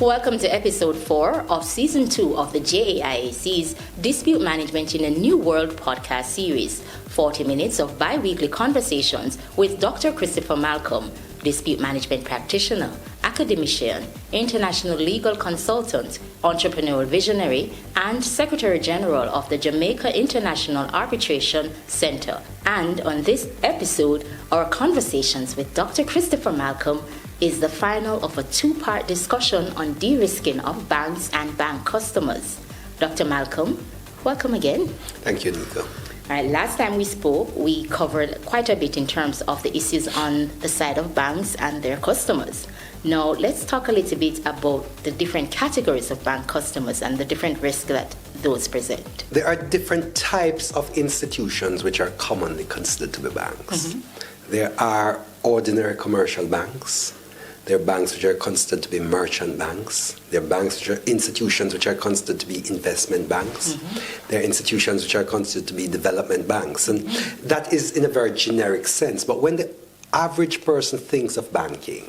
Welcome to episode 4 of season 2 of the JAIAC's Dispute Management in a New World podcast series. 40 minutes of bi-weekly conversations with Dr. Christopher Malcolm, dispute management practitioner, academician, international legal consultant, entrepreneurial visionary, and Secretary General of the Jamaica International Arbitration Center. And on this episode, our conversations with Dr. Christopher Malcolm is the final of a two-part discussion on de-risking of banks and bank customers. Dr. Malcolm, welcome again. Thank you, Nico. All right, last time we spoke, we covered quite a bit in terms of the issues on the side of banks and their customers. Now, let's talk a little bit about the different categories of bank customers and the different risks that those present. There are different types of institutions which are commonly considered to be banks. Mm-hmm. There are ordinary commercial banks. There are banks which are considered to be merchant banks. There are banks which are institutions which are considered to be investment banks. Mm-hmm. There are institutions which are considered to be development banks. And that is in a very generic sense. But when the average person thinks of banking,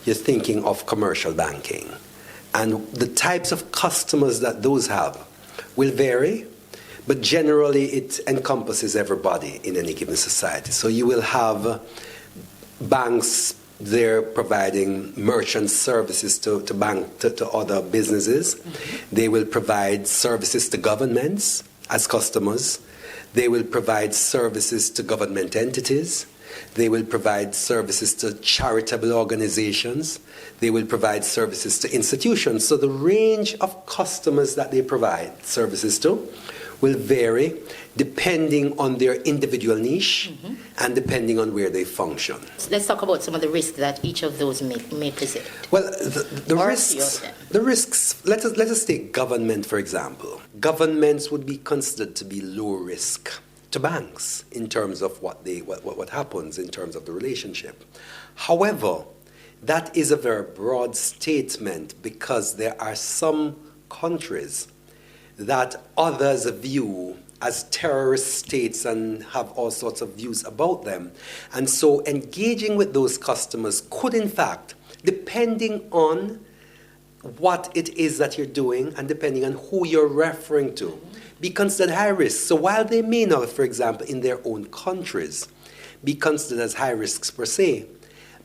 you're thinking of commercial banking. And the types of customers that those have will vary, but generally it encompasses everybody in any given society. So you will have banks, they're providing merchant services to other businesses. Mm-hmm. They will provide services to governments as customers. They will provide services to government entities. They will provide services to charitable organizations. They will provide services to institutions. So the range of customers that they provide services to will vary depending on their individual niche and depending on where they function. So let's talk about some of the risks that each of those may present. Well, the risks, let us take government, for example. Governments would be considered to be low risk to banks in terms of what happens in terms of the relationship. However, that is a very broad statement because there are some countries that others view as terrorist states and have all sorts of views about them. And so engaging with those customers could, in fact, depending on what it is that you're doing and depending on who you're referring to, be considered high risk. So while they may not, for example, in their own countries, be considered as high risks per se,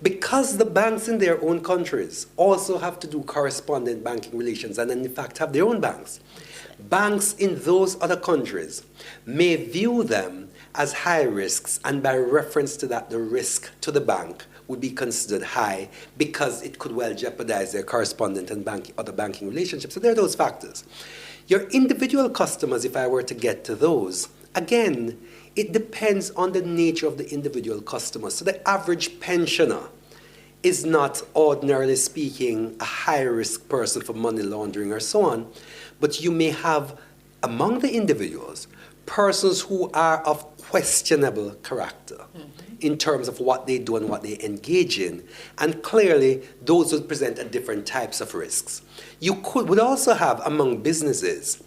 because the banks in their own countries also have to do correspondent banking relations and in fact have their own banks, banks in those other countries may view them as high risks, and by reference to that, the risk to the bank would be considered high because it could well jeopardize their correspondent and other banking relationships. So there are those factors. Your individual customers, if I were to get to those, again, it depends on the nature of the individual customer. So the average pensioner is not, ordinarily speaking, a high-risk person for money laundering or so on, but you may have, among the individuals, persons who are of questionable character in terms of what they do and what they engage in, and clearly those would present different types of risks. You would also have, among businesses,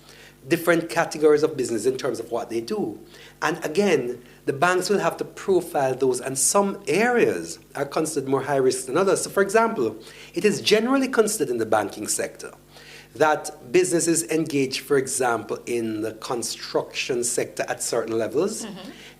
different categories of business in terms of what they do. And again, the banks will have to profile those, and some areas are considered more high risk than others. So for example, it is generally considered in the banking sector that businesses engage, for example, in the construction sector at certain levels,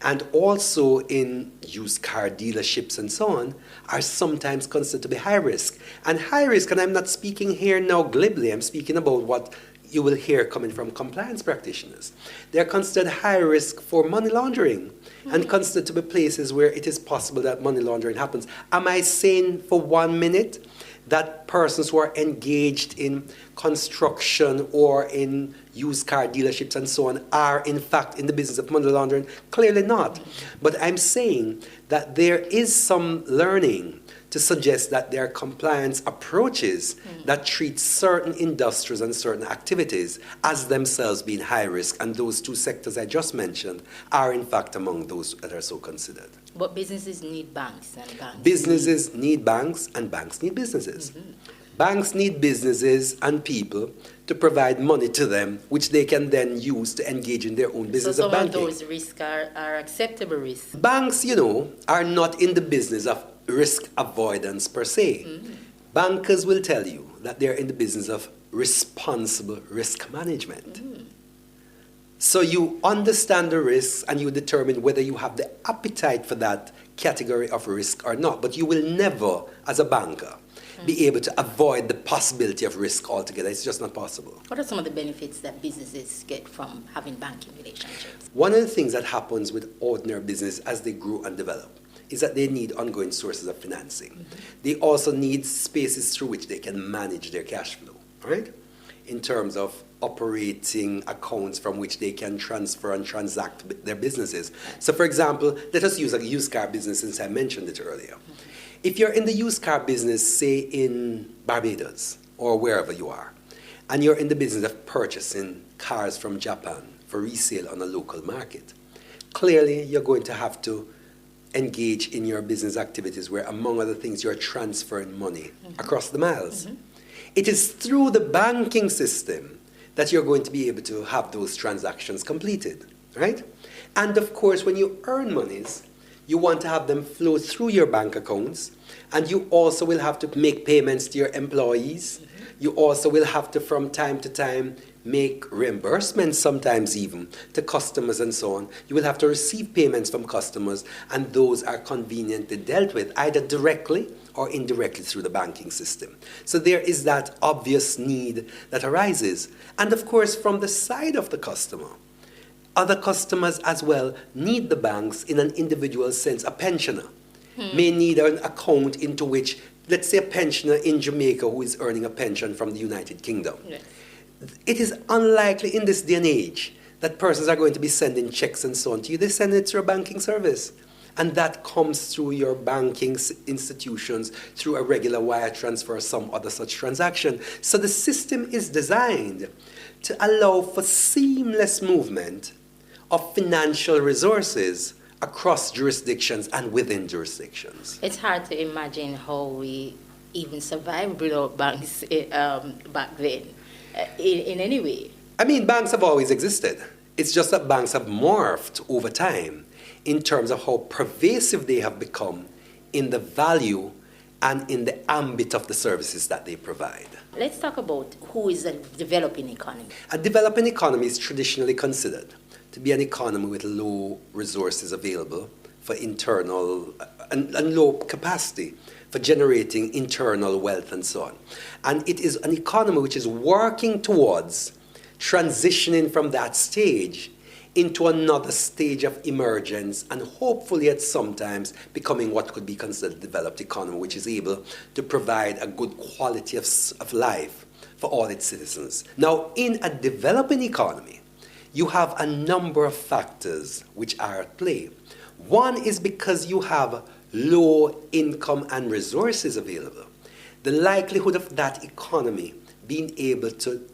and also in used car dealerships and so on, are sometimes considered to be high risk. And high risk, and I'm not speaking here now glibly, I'm speaking about what you will hear coming from compliance practitioners. They're considered high risk for money laundering and considered to be places where it is possible that money laundering happens. Am I saying for 1 minute that persons who are engaged in construction or in used car dealerships and so on are in fact in the business of money laundering? Clearly not. But I'm saying that there is some learning to suggest that there are compliance approaches that treat certain industries and certain activities as themselves being high risk, and those two sectors I just mentioned are in fact among those that are so considered. But businesses need banks and banks. Businesses need banks and banks need businesses. Banks need businesses and people to provide money to them, which they can then use to engage in their own business of banking. So some of those risks are acceptable risks. Banks, are not in the business of risk avoidance per se. Bankers will tell you that they're in the business of responsible risk management. So you understand the risks and you determine whether you have the appetite for that category of risk or not. But you will never, as a banker, be able to avoid the possibility of risk altogether. It's just not possible. What are some of the benefits that businesses get from having banking relationships? One of the things that happens with ordinary business as they grow and develop is that they need ongoing sources of financing. They also need spaces through which they can manage their cash flow, right? In terms of operating accounts from which they can transfer and transact their businesses. So for example, let us use a used car business since I mentioned it earlier. If you're in the used car business, say in Barbados or wherever you are, and you're in the business of purchasing cars from Japan for resale on a local market, clearly you're going to have to engage in your business activities where, among other things, you're transferring money across the miles. It is through the banking system that you're going to be able to have those transactions completed, right? And of course, when you earn monies, you want to have them flow through your bank accounts, and you also will have to make payments to your employees. You also will have to, from time to time, make reimbursements, sometimes even, to customers and so on. You will have to receive payments from customers, and those are conveniently dealt with, either directly or indirectly through the banking system. So there is that obvious need that arises. And of course, from the side of the customer, other customers as well need the banks in an individual sense. A pensioner may need an account into which, let's say a pensioner in Jamaica who is earning a pension from the United Kingdom. Yes. It is unlikely in this day and age that persons are going to be sending checks and so on to you. They send it through a banking service. And that comes through your banking institutions, through a regular wire transfer or some other such transaction. So the system is designed to allow for seamless movement of financial resources across jurisdictions and within jurisdictions. It's hard to imagine how we even survived without banks back then, in any way. I mean, banks have always existed. It's just that banks have morphed over time in terms of how pervasive they have become in the value and in the ambit of the services that they provide. Let's talk about who is a developing economy. A developing economy is traditionally considered to be an economy with low resources available for internal and low capacity for generating internal wealth and so on. And it is an economy which is working towards transitioning from that stage into another stage of emergence and hopefully at some times becoming what could be considered a developed economy, which is able to provide a good quality of life for all its citizens. Now, in a developing economy, you have a number of factors which are at play. One is because you have low income and resources available. The likelihood of that economy being able to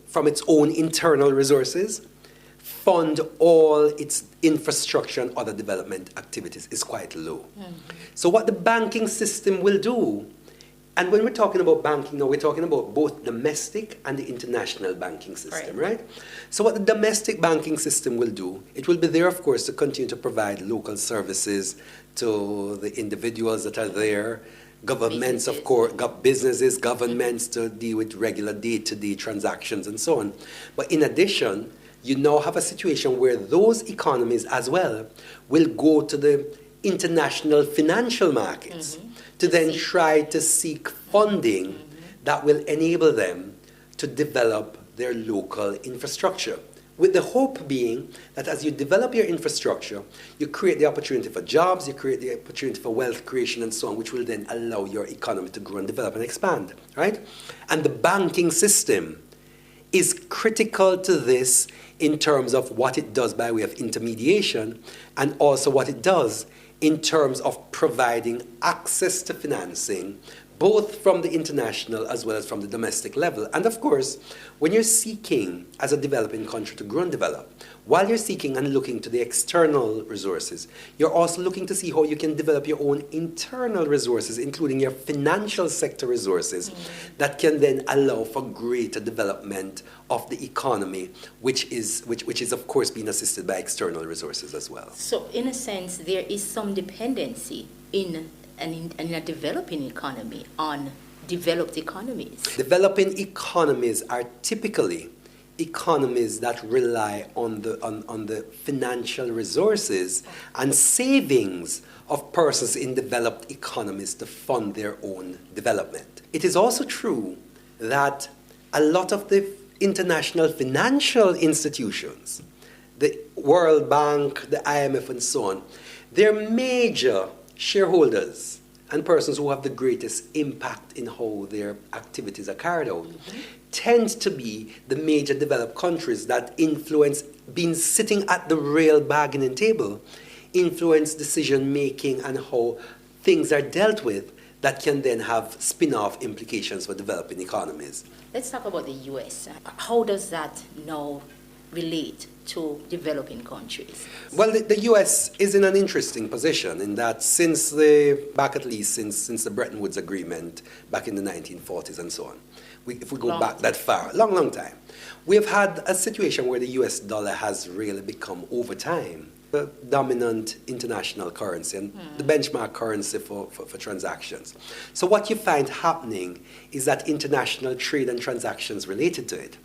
from its own internal resources, fund all its infrastructure and other development activities is quite low. So what the banking system will do, and when we're talking about banking now, we're talking about both domestic and the international banking system, right? So what the domestic banking system will do, it will be there, of course, to continue to provide local services to the individuals that are there, governments, of course, businesses, governments to deal with regular day-to-day transactions and so on. But in addition, you now have a situation where those economies as well will go to the international financial markets to then try to seek funding that will enable them to develop their local infrastructure. With the hope being that as you develop your infrastructure, you create the opportunity for jobs, you create the opportunity for wealth creation and so on, which will then allow your economy to grow and develop and expand, right? And the banking system is critical to this in terms of what it does by way of intermediation and also what it does in terms of providing access to financing, both from the international as well as from the domestic level. And of course, when you're seeking as a developing country to grow and develop, while you're seeking and looking to the external resources, you're also looking to see how you can develop your own internal resources, including your financial sector resources, that can then allow for greater development of the economy, which is of course being assisted by external resources as well. So in a sense, there is some dependency in a developing economy on developed economies? Developing economies are typically economies that rely on the financial resources and savings of persons in developed economies to fund their own development. It is also true that a lot of the international financial institutions, the World Bank, the IMF, and so on, their major shareholders and persons who have the greatest impact in how their activities are carried out tend to be the major developed countries that influence, being sitting at the real bargaining table, influence decision making and how things are dealt with that can then have spin-off implications for developing economies. Let's talk about the US. How does that now relate to developing countries? Well, the US is in an interesting position in that since the Bretton Woods Agreement back in the 1940s and so on, if we go back that far, long time, we've had a situation where the US dollar has really become, over time, the dominant international currency and the benchmark currency for transactions. So what you find happening is that international trade and transactions related to it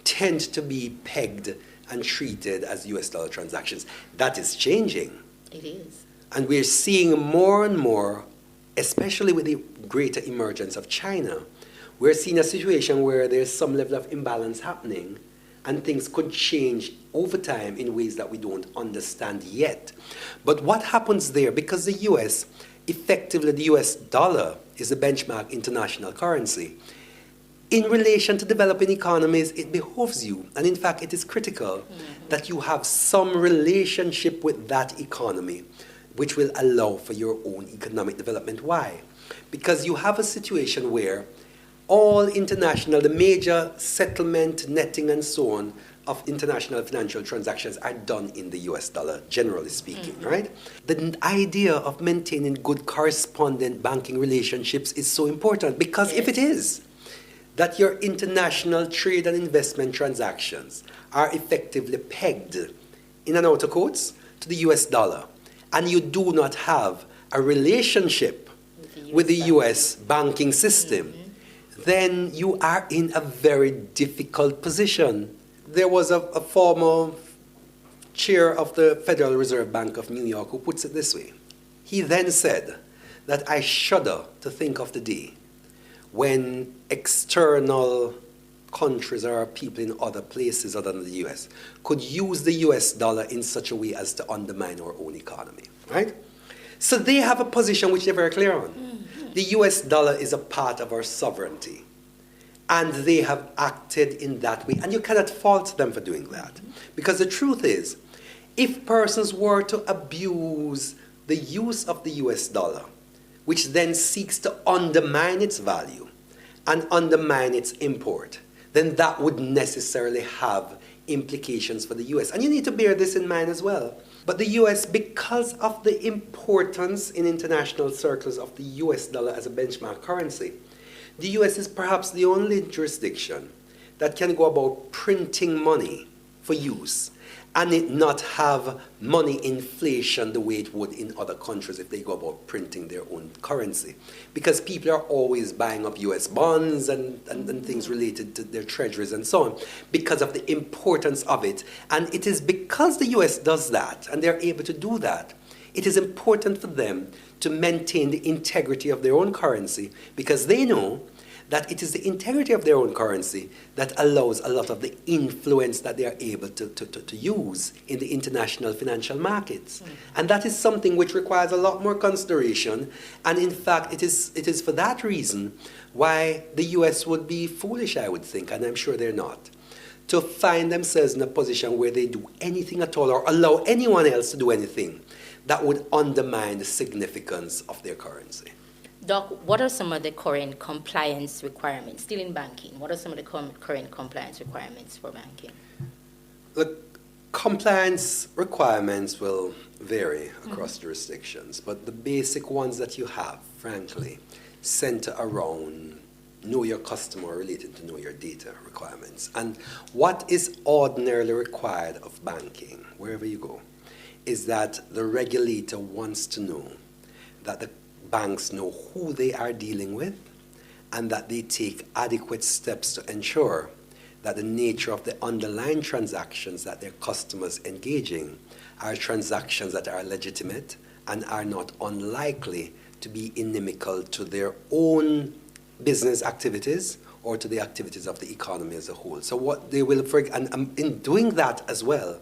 tend to be pegged and treated as US dollar transactions. That is changing. It is. And we're seeing more and more, especially with the greater emergence of China, we're seeing a situation where there's some level of imbalance happening and things could change over time in ways that we don't understand yet. But what happens there, because the US, effectively the US dollar is the benchmark international currency, in relation to developing economies, it behoves you, and in fact it is critical that you have some relationship with that economy which will allow for your own economic development. Why? Because you have a situation where all international, the major settlement, netting, and so on of international financial transactions are done in the US dollar, generally speaking, right? The idea of maintaining good correspondent banking relationships is so important because if it is, that your international trade and investment transactions are effectively pegged, in and out of quotes, to the US dollar, and you do not have a relationship with the US banking system, then you are in a very difficult position. There was a former chair of the Federal Reserve Bank of New York who puts it this way. He then said that I shudder to think of the day when external countries or people in other places other than the US could use the US dollar in such a way as to undermine our own economy, right? So they have a position which they're very clear on. The US dollar is a part of our sovereignty, and they have acted in that way, and you cannot fault them for doing that. Because the truth is, if persons were to abuse the use of the US dollar, which then seeks to undermine its value and undermine its import, then that would necessarily have implications for the US. And you need to bear this in mind as well. But the US, because of the importance in international circles of the US dollar as a benchmark currency, the US is perhaps the only jurisdiction that can go about printing money for use and it not have money inflation the way it would in other countries if they go about printing their own currency. Because people are always buying up US bonds and things related to their treasuries and so on because of the importance of it. And it is because the US does that and they're able to do that, it is important for them to maintain the integrity of their own currency because they know that it is the integrity of their own currency that allows a lot of the influence that they are able to use in the international financial markets. And that is something which requires a lot more consideration. And in fact, it is for that reason why the US would be foolish, I would think, and I'm sure they're not, to find themselves in a position where they do anything at all or allow anyone else to do anything that would undermine the significance of their currency. Doc, what are some of the current compliance requirements, still in banking? What are some of the current compliance requirements for banking? The compliance requirements will vary across jurisdictions, but the basic ones that you have, frankly, center around know your customer related to know your data requirements. And what is ordinarily required of banking, wherever you go, is that the regulator wants to know that the banks know who they are dealing with and that they take adequate steps to ensure that the nature of the underlying transactions that their customers engage in are transactions that are legitimate and are not unlikely to be inimical to their own business activities or to the activities of the economy as a whole. So what they will, and in doing that as well,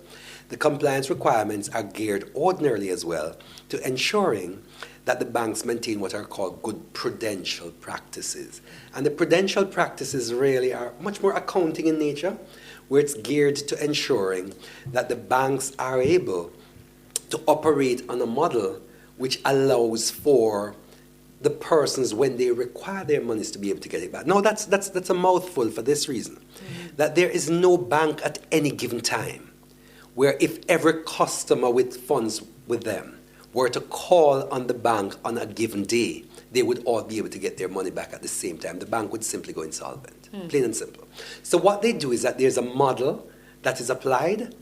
the compliance requirements are geared ordinarily as well to ensuring that the banks maintain what are called good prudential practices. And the prudential practices really are much more accounting in nature, where it's geared to ensuring that the banks are able to operate on a model which allows for the persons, when they require their monies, to be able to get it back. Now, that's a mouthful for this reason, that there is no bank at any given time where if every customer with funds with them were to call on the bank on a given day, they would all be able to get their money back at the same time. The bank would simply go insolvent, plain and simple. So what they do is that there's a model that is applied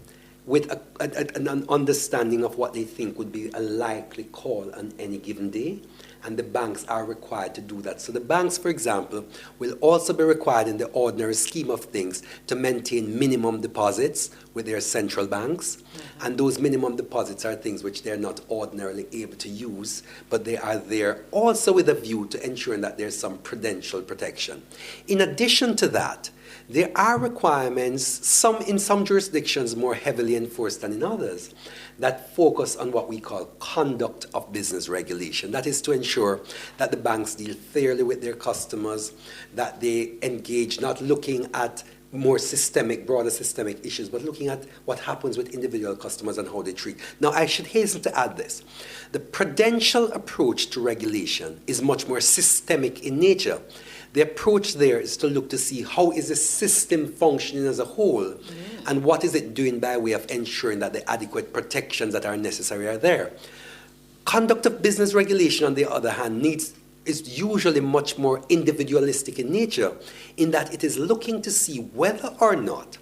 with an understanding of what they think would be a likely call on any given day, and the banks are required to do that. So the banks, for example, will also be required in the ordinary scheme of things to maintain minimum deposits with their central banks, and those minimum deposits are things which they're not ordinarily able to use, but they are there also with a view to ensuring that there's some prudential protection. In addition to that, there are requirements, in some jurisdictions more heavily enforced than in others, that focus on what we call conduct of business regulation. That is to ensure that the banks deal fairly with their customers, that they engage not looking at more broader systemic issues, but looking at what happens with individual customers and how they treat. Now, I should hasten to add this. The prudential approach to regulation is much more systemic in nature. The approach there is to look to see how is the system functioning as a whole, and what is it doing by way of ensuring that the adequate protections that are necessary are there. Conduct of business regulation, on the other hand, is usually much more individualistic in nature, in that it is looking to see whether or not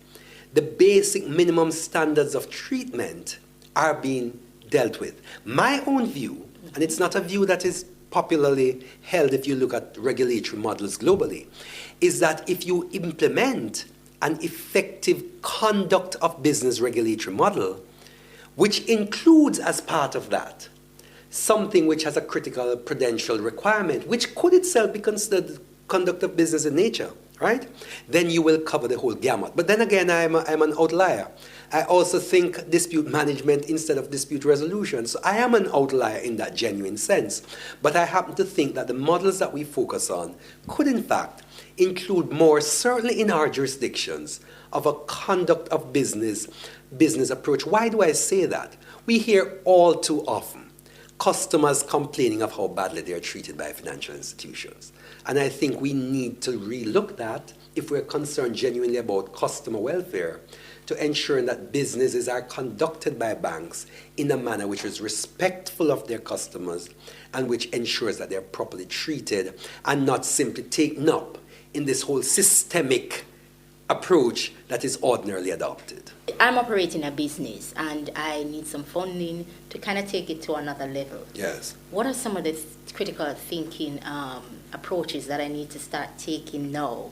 the basic minimum standards of treatment are being dealt with. My own view, and it's not a view that is popularly held if you look at regulatory models globally, is that if you implement an effective conduct of business regulatory model, which includes as part of that something which has a critical prudential requirement, which could itself be considered conduct of business in nature, right? Then you will cover the whole gamut. But then again, I'm an outlier. I also think dispute management instead of dispute resolution. So I am an outlier in that genuine sense. But I happen to think that the models that we focus on could in fact include more, certainly in our jurisdictions, of a conduct of business approach. Why do I say that? We hear all too often customers complaining of how badly they are treated by financial institutions. And I think we need to relook that if we're concerned genuinely about customer welfare, to ensuring that businesses are conducted by banks in a manner which is respectful of their customers and which ensures that they're properly treated and not simply taken up in this whole systemic approach that is ordinarily adopted. I'm operating a business and I need some funding to kind of take it to another level. Yes. What are some of the critical thinking approaches that I need to start taking now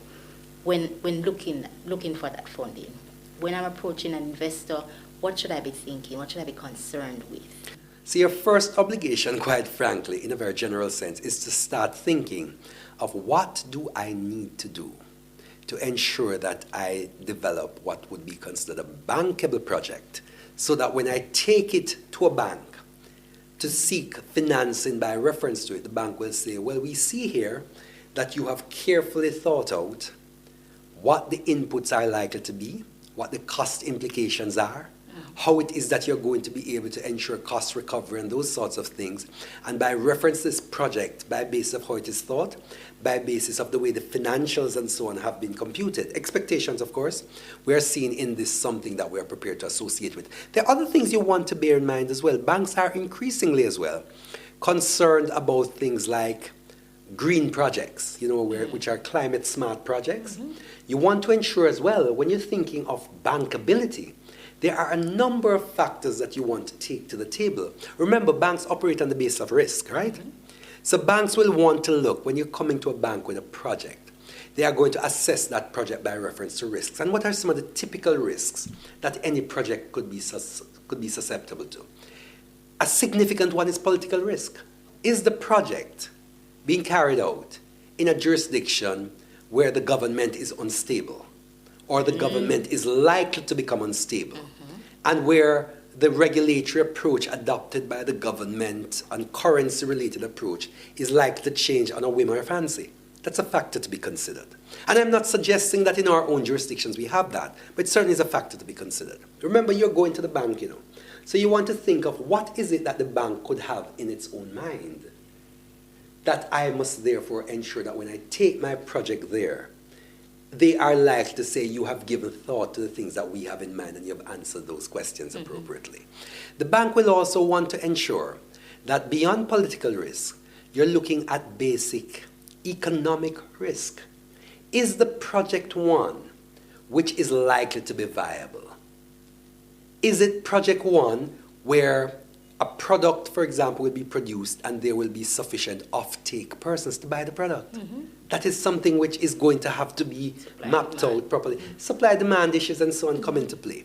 when looking for that funding? When I'm approaching an investor, what should I be thinking? What should I be concerned with? So your first obligation, quite frankly, in a very general sense, is to start thinking of what do I need to do to ensure that I develop what would be considered a bankable project, so that when I take it to a bank to seek financing by reference to it, the bank will say, well, we see here that you have carefully thought out what the inputs are likely to be, what the cost implications are, how it is that you're going to be able to ensure cost recovery and those sorts of things. And by reference to this project, by basis of how it is thought, by basis of the way the financials and so on have been computed, expectations, of course, we are seeing in this something that we are prepared to associate with. There are other things you want to bear in mind as well. Banks are increasingly as well concerned about things like green projects, which are climate smart projects. You want to ensure as well, when you're thinking of bankability, there are a number of factors that you want to take to the table. Remember, banks operate on the basis of risk, right? So banks will want to look, when you're coming to a bank with a project, they are going to assess that project by reference to risks. And what are some of the typical risks that any project could be susceptible to? A significant one is political risk. Is the project being carried out in a jurisdiction where the government is unstable, or the government is likely to become unstable, and where the regulatory approach adopted by the government and currency-related approach is likely to change on a whim or a fancy? That's a factor to be considered. And I'm not suggesting that in our own jurisdictions we have that, but it certainly is a factor to be considered. Remember, you're going to the bank, So you want to think of what is it that the bank could have in its own mind that I must therefore ensure that when I take my project there, they are likely to say you have given thought to the things that we have in mind and you have answered those questions appropriately. The bank will also want to ensure that beyond political risk, you're looking at basic economic risk. Is the project one which is likely to be viable? Is it project one where a product, for example, will be produced and there will be sufficient off-take persons to buy the product? That is something which is going to have to be mapped out properly. Supply-demand issues and so on come into play.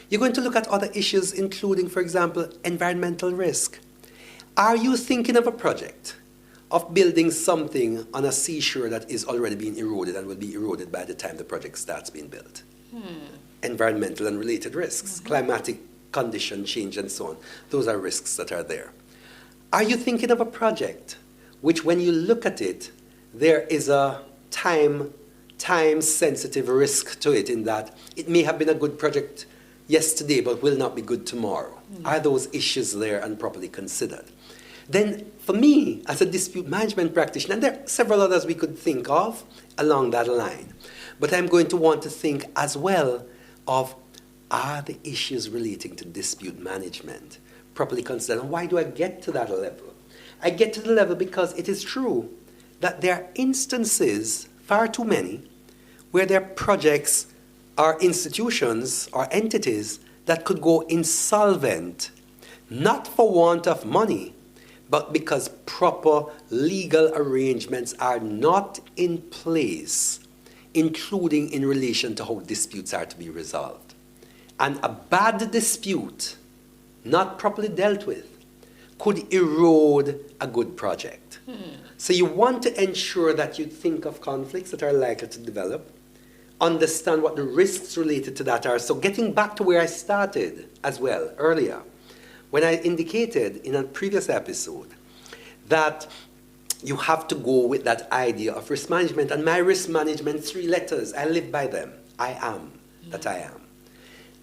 You're going to look at other issues, including, for example, environmental risk. Are you thinking of a project of building something on a seashore that is already being eroded and will be eroded by the time the project starts being built? Environmental and related risks, climatic condition change and so on. Those are risks that are there. Are you thinking of a project which, when you look at it, there is a time-sensitive risk to it, in that it may have been a good project yesterday but will not be good tomorrow? Are those issues there and properly considered? Then, for me, as a dispute management practitioner, and there are several others we could think of along that line, but I'm going to want to think as well of, are the issues relating to dispute management properly considered? And why do I get to that level? I get to the level because it is true that there are instances, far too many, where there are projects or institutions or entities that could go insolvent, not for want of money, but because proper legal arrangements are not in place, including in relation to how disputes are to be resolved. And a bad dispute, not properly dealt with, could erode a good project. So you want to ensure that you think of conflicts that are likely to develop, understand what the risks related to that are. So getting back to where I started as well earlier, when I indicated in a previous episode that you have to go with that idea of risk management. And my risk management, 3 letters, I live by them. I am that I am.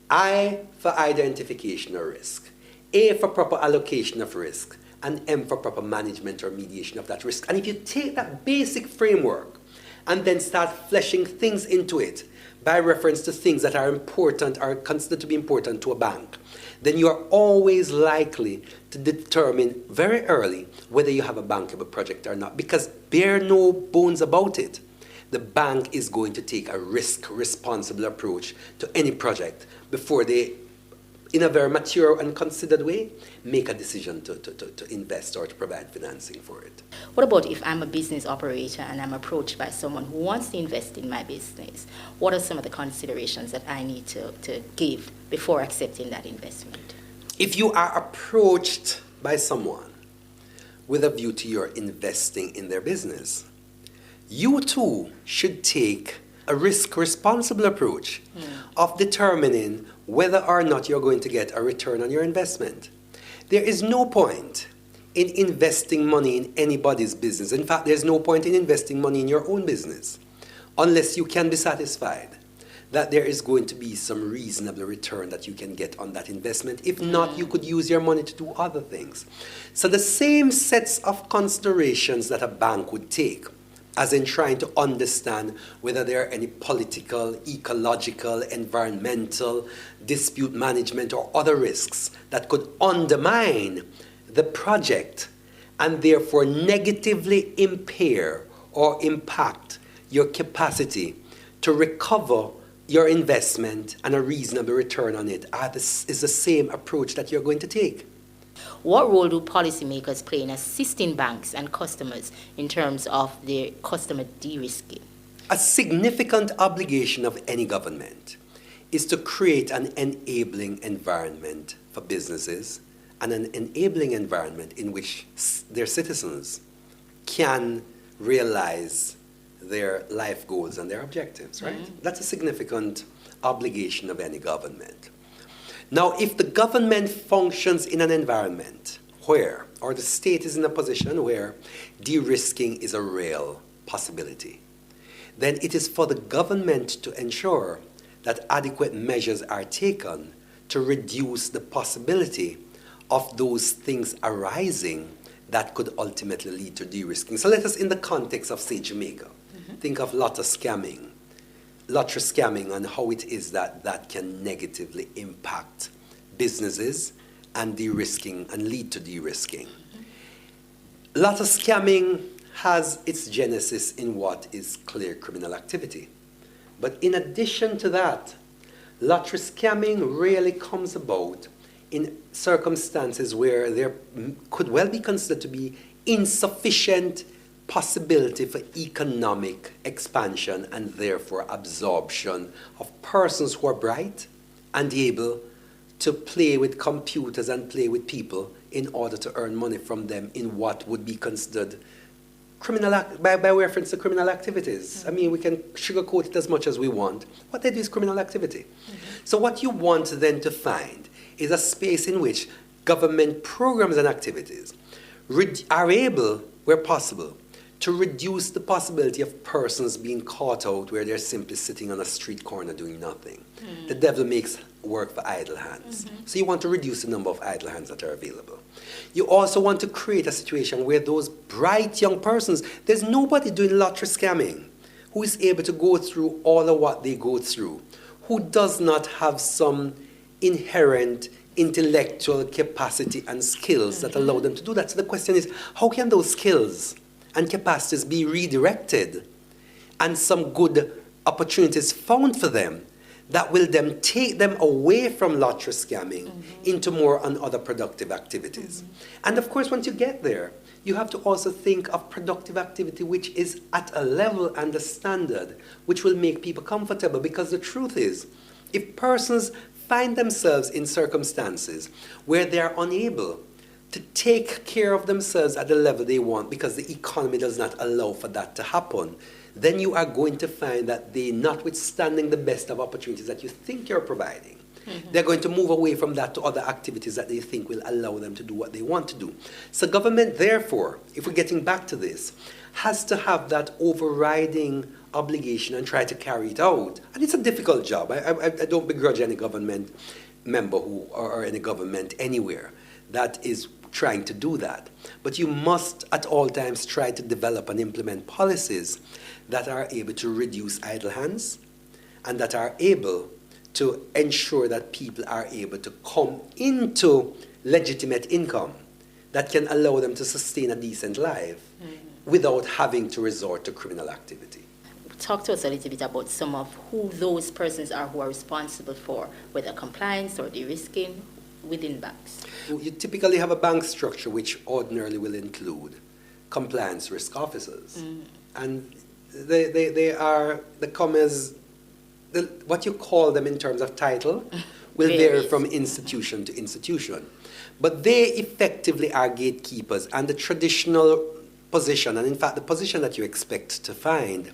I for identification of risk, A for proper allocation of risk, and M for proper management or mediation of that risk. And if you take that basic framework and then start fleshing things into it by reference to things that are important or considered to be important to a bank, then you are always likely to determine very early whether you have a bankable project or not. Because bear no bones about it, the bank is going to take a risk-responsible approach to any project before they, in a very mature and considered way, make a decision to invest or to provide financing for it. What about if I'm a business operator and I'm approached by someone who wants to invest in my business? What are some of the considerations that I need to give before accepting that investment? If you are approached by someone with a view to your investing in their business, you too should take a risk-responsible approach of determining whether or not you're going to get a return on your investment. There is no point in investing money in anybody's business. In fact, there's no point in investing money in your own business unless you can be satisfied that there is going to be some reasonable return that you can get on that investment. If not, you could use your money to do other things. So the same sets of considerations that a bank would take, as in trying to understand whether there are any political, ecological, environmental, dispute management, or other risks that could undermine the project and therefore negatively impair or impact your capacity to recover your investment and a reasonable return on it, is the same approach that you're going to take. What role do policymakers play in assisting banks and customers in terms of their customer de-risking? A significant obligation of any government is to create an enabling environment for businesses and an enabling environment in which their citizens can realize their life goals and their objectives, right? Mm-hmm. That's a significant obligation of any government. Now, if the government functions in an environment where, or the state is in a position where de-risking is a real possibility, then it is for the government to ensure that adequate measures are taken to reduce the possibility of those things arising that could ultimately lead to de-risking. So let us, in the context of, say, Jamaica, think of lottery scamming and how it is that that can negatively impact businesses and de-risking and lead to de-risking. Lottery scamming has its genesis in what is clear criminal activity. But in addition to that, lottery scamming really comes about in circumstances where there could well be considered to be insufficient possibility for economic expansion and therefore absorption of persons who are bright and able to play with computers and play with people in order to earn money from them in what would be considered criminal by reference to criminal activities. I mean, we can sugarcoat it as much as we want. What they do is criminal activity. So what you want then to find is a space in which government programs and activities are able, where possible, to reduce the possibility of persons being caught out where they're simply sitting on a street corner doing nothing. The devil makes work for idle hands. So you want to reduce the number of idle hands that are available. You also want to create a situation where those bright young persons, there's nobody doing lottery scamming who is able to go through all of what they go through, who does not have some inherent intellectual capacity and skills that allow them to do that. So the question is, how can those skills and capacities be redirected and some good opportunities found for them that will then take them away from lottery scamming into more and other productive activities? And of course, once you get there, you have to also think of productive activity which is at a level and a standard which will make people comfortable, because the truth is, if persons find themselves in circumstances where they are unable to take care of themselves at the level they want because the economy does not allow for that to happen, then you are going to find that they, notwithstanding the best of opportunities that you think you're providing, they're going to move away from that to other activities that they think will allow them to do what they want to do. So government, therefore, if we're getting back to this, has to have that overriding obligation and try to carry it out. And it's a difficult job. I don't begrudge any government member or any government anywhere that is trying to do that. But you must at all times try to develop and implement policies that are able to reduce idle hands and that are able to ensure that people are able to come into legitimate income that can allow them to sustain a decent life without having to resort to criminal activity. Talk to us a little bit about some of who those persons are who are responsible for whether compliance or de-risking within banks. You typically have a bank structure which ordinarily will include compliance risk officers. And they come as, what you call them in terms of title will vary from institution to institution. But they effectively are gatekeepers, and the traditional position, and in fact the position that you expect to find,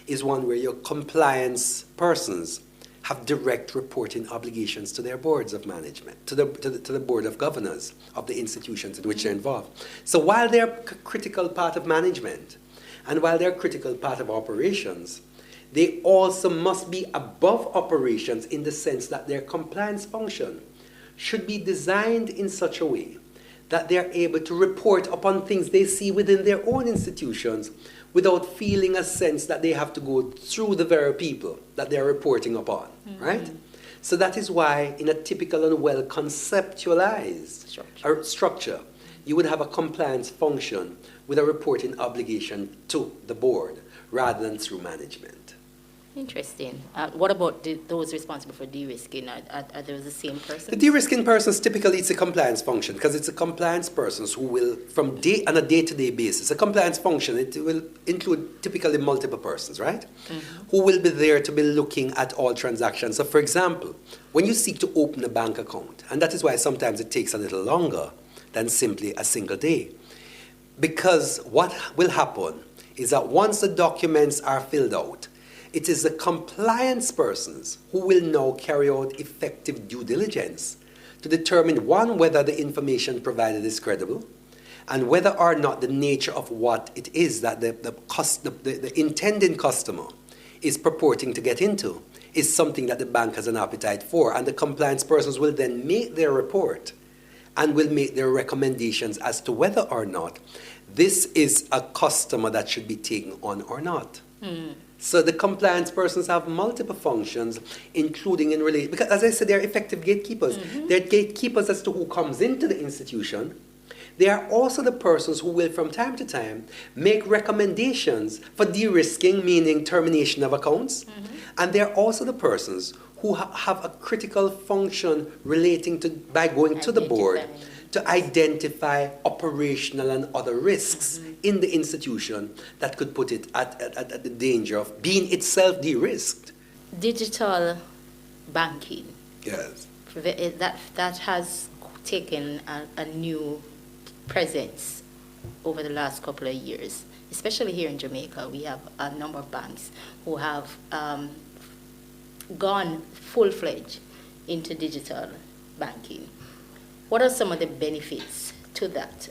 is one where your compliance persons have direct reporting obligations to their boards of management, to the board of governors of the institutions in which they're involved. So while they're a critical part of management, and while they're a critical part of operations, they also must be above operations in the sense that their compliance function should be designed in such a way that they are able to report upon things they see within their own institutions without feeling a sense that they have to go through the very people that they're reporting upon, right? So that is why in a typical and well conceptualized structure, you would have a compliance function with a reporting obligation to the board rather than through management. Interesting. What about those responsible for de-risking? Are those the same person? The de-risking persons, typically it's a compliance function, because it's a compliance persons who will, on a day-to-day basis, a compliance function, it will include typically multiple persons, right? Mm-hmm. Who will be there to be looking at all transactions. So for example, when you seek to open a bank account, and that is why sometimes it takes a little longer than simply a single day, because what will happen is that once the documents are filled out, it is the compliance persons who will now carry out effective due diligence to determine, one, whether the information provided is credible, and whether or not the nature of what it is that the intending customer is purporting to get into is something that the bank has an appetite for. And the compliance persons will then make their report and will make their recommendations as to whether or not this is a customer that should be taken on or not. Mm. So the compliance persons have multiple functions, including in relation, because as I said, they're effective gatekeepers. Mm-hmm. They're gatekeepers as to who comes into the institution. They are also the persons who will, from time to time, make recommendations for de-risking, meaning termination of accounts. Mm-hmm. And they're also the persons who have a critical function relating to, by going to the board, to identify operational and other risks in the institution that could put it at the danger of being itself de-risked. Digital banking. Yes. That has taken a new presence over the last couple of years, especially here in Jamaica. We have a number of banks who have gone full-fledged into digital banking. What are some of the benefits to that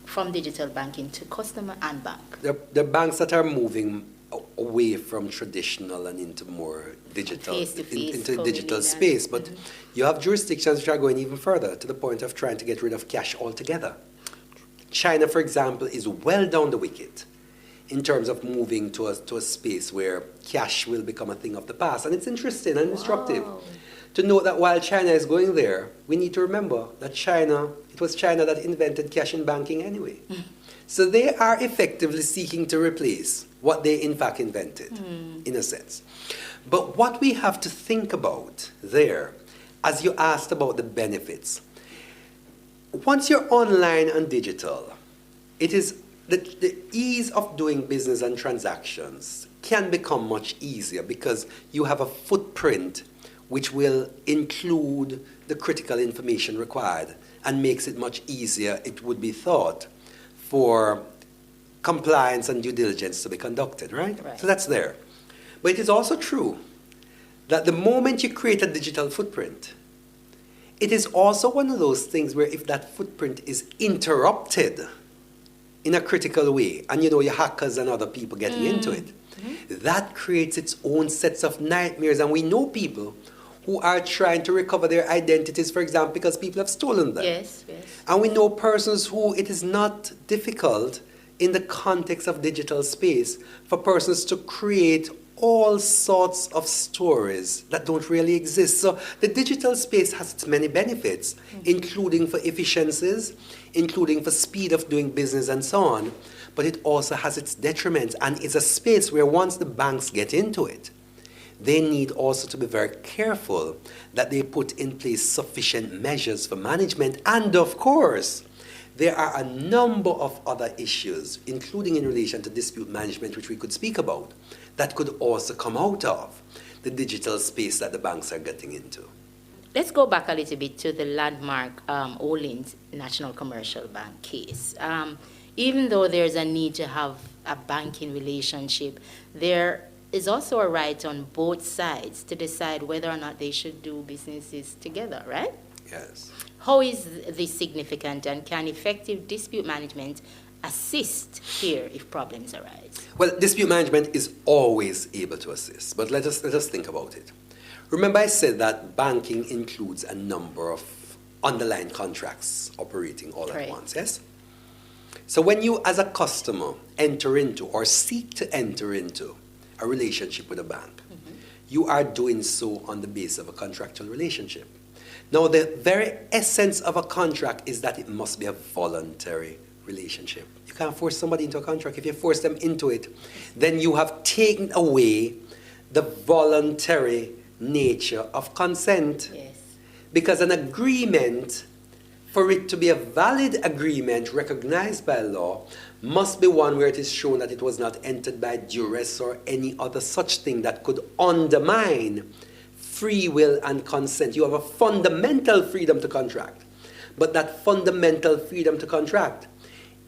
from digital banking to customer and bank? The banks that are moving away from traditional and into more digital, into digital space, but you have jurisdictions which are going even further to the point of trying to get rid of cash altogether. China, for example, is well down the wicket in terms of moving to a space where cash will become a thing of the past. And it's interesting and instructive to note that while China is going there, we need to remember that it was China that invented cash in banking anyway. So they are effectively seeking to replace what they in fact invented, in a sense. But what we have to think about there, as you asked about the benefits, once you're online and digital, it is the ease of doing business and transactions can become much easier because you have a footprint which will include the critical information required and makes it much easier, it would be thought, for compliance and due diligence to be conducted, right? So that's there. But it is also true that the moment you create a digital footprint, it is also one of those things where if that footprint is interrupted in a critical way, and you know your hackers and other people getting into it, that creates its own sets of nightmares. And we know people who are trying to recover their identities, for example, because people have stolen them. Yes. And we know persons who it is not difficult in the context of digital space for persons to create all sorts of stories that don't really exist. So the digital space has its many benefits, including for efficiencies, including for speed of doing business and so on. But it also has its detriments, and it's a space where once the banks get into it, they need also to be very careful that they put in place sufficient measures for management. And of course, there are a number of other issues, including in relation to dispute management, which we could speak about, that could also come out of the digital space that the banks are getting into. Let's go back a little bit to the landmark Orleans National Commercial Bank case. Even though there's a need to have a banking relationship, there is also a right on both sides to decide whether or not they should do businesses together, right? Yes. How is this significant, and can effective dispute management assist here if problems arise? Well, dispute management is always able to assist, but let us think about it. Remember I said that banking includes a number of underlying contracts operating all at once, yes? So when you as a customer enter into or seek to enter into a relationship with a bank, you are doing so on the basis of a contractual relationship. Now, the very essence of a contract is that it must be a voluntary relationship. You can't force somebody into a contract. If you force them into it, then you have taken away the voluntary nature of consent. Yes. Because an agreement, for it to be a valid agreement recognized by law, must be one where it is shown that it was not entered by duress or any other such thing that could undermine free will and consent. You have a fundamental freedom to contract, but that fundamental freedom to contract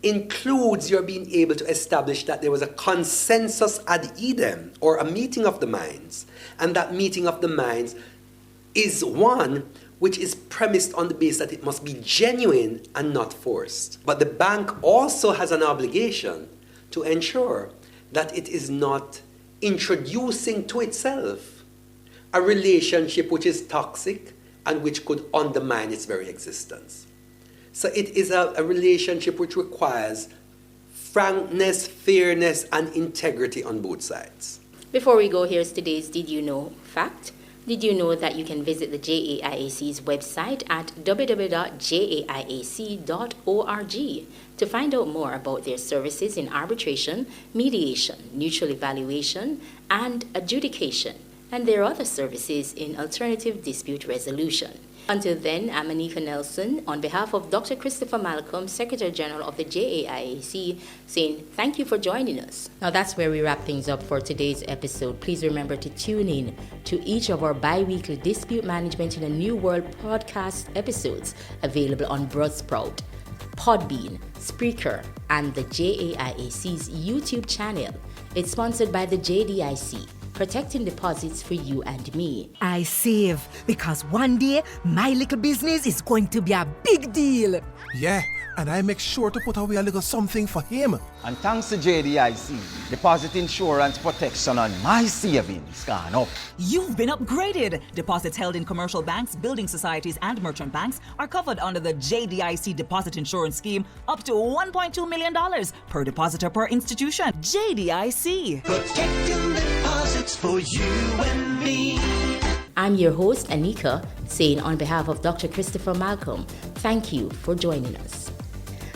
includes your being able to establish that there was a consensus ad idem, or a meeting of the minds, and that meeting of the minds is one which is premised on the basis that it must be genuine and not forced. But the bank also has an obligation to ensure that it is not introducing to itself a relationship which is toxic and which could undermine its very existence. So it is a relationship which requires frankness, fairness, and integrity on both sides. Before we go, here's today's Did You Know fact. Did you know that you can visit the JAIAC's website at www.jaiac.org to find out more about their services in arbitration, mediation, mutual evaluation, and adjudication, and their other services in alternative dispute resolution. Until then, I'm Anika Nelson, on behalf of Dr. Christopher Malcolm, Secretary General of the JAIAC, saying thank you for joining us. Now that's where we wrap things up for today's episode. Please remember to tune in to each of our bi-weekly Dispute Management in a New World podcast episodes available on Buzzsprout, Podbean, Spreaker, and the JAIAC's YouTube channel. It's sponsored by the JDIC, protecting deposits for you and me. I save because one day my little business is going to be a big deal. Yeah, and I make sure to put away a little something for him. And thanks to JDIC, deposit insurance protection on my savings gone up. You've been upgraded. Deposits held in commercial banks, building societies, and merchant banks are covered under the JDIC deposit insurance scheme up to $1.2 million per depositor per institution. JDIC. Protecting deposits for you and me. I'm your host, Anika, saying on behalf of Dr. Christopher Malcolm, thank you for joining us.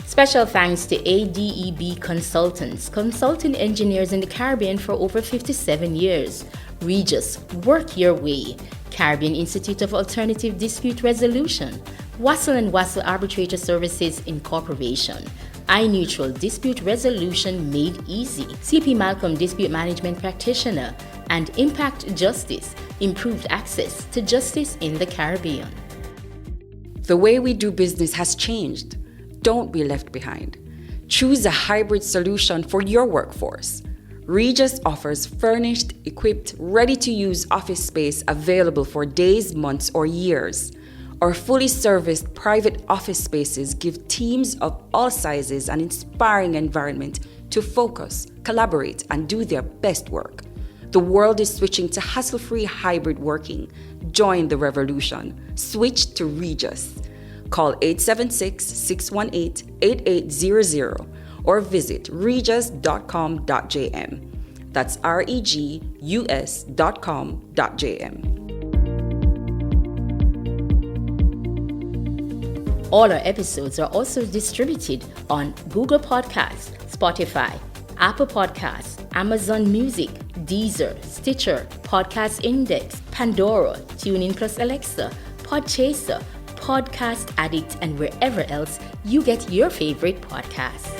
Special thanks to ADEB Consultants, consulting engineers in the Caribbean for over 57 years. Regis, Work Your Way, Caribbean Institute of Alternative Dispute Resolution, Wassel & Wassel Arbitrator Services Incorporation, iNeutral Dispute Resolution Made Easy, CP Malcolm Dispute Management Practitioner, and Impact Justice, improved access to justice in the Caribbean. The way we do business has changed. Don't be left behind. Choose a hybrid solution for your workforce. Regis offers furnished, equipped, ready-to-use office space available for days, months, or years. Our fully serviced private office spaces give teams of all sizes an inspiring environment to focus, collaborate, and do their best work. The world is switching to hassle-free hybrid working. Join the revolution. Switch to Regis. Call 876-618-8800 or visit regis.com.jm. That's regus.com.jm. All our episodes are also distributed on Google Podcasts, Spotify, Apple Podcasts, Amazon Music, Deezer, Stitcher, Podcast Index, Pandora, TuneIn Plus Alexa, Podchaser, Podcast Addict, and wherever else you get your favorite podcasts.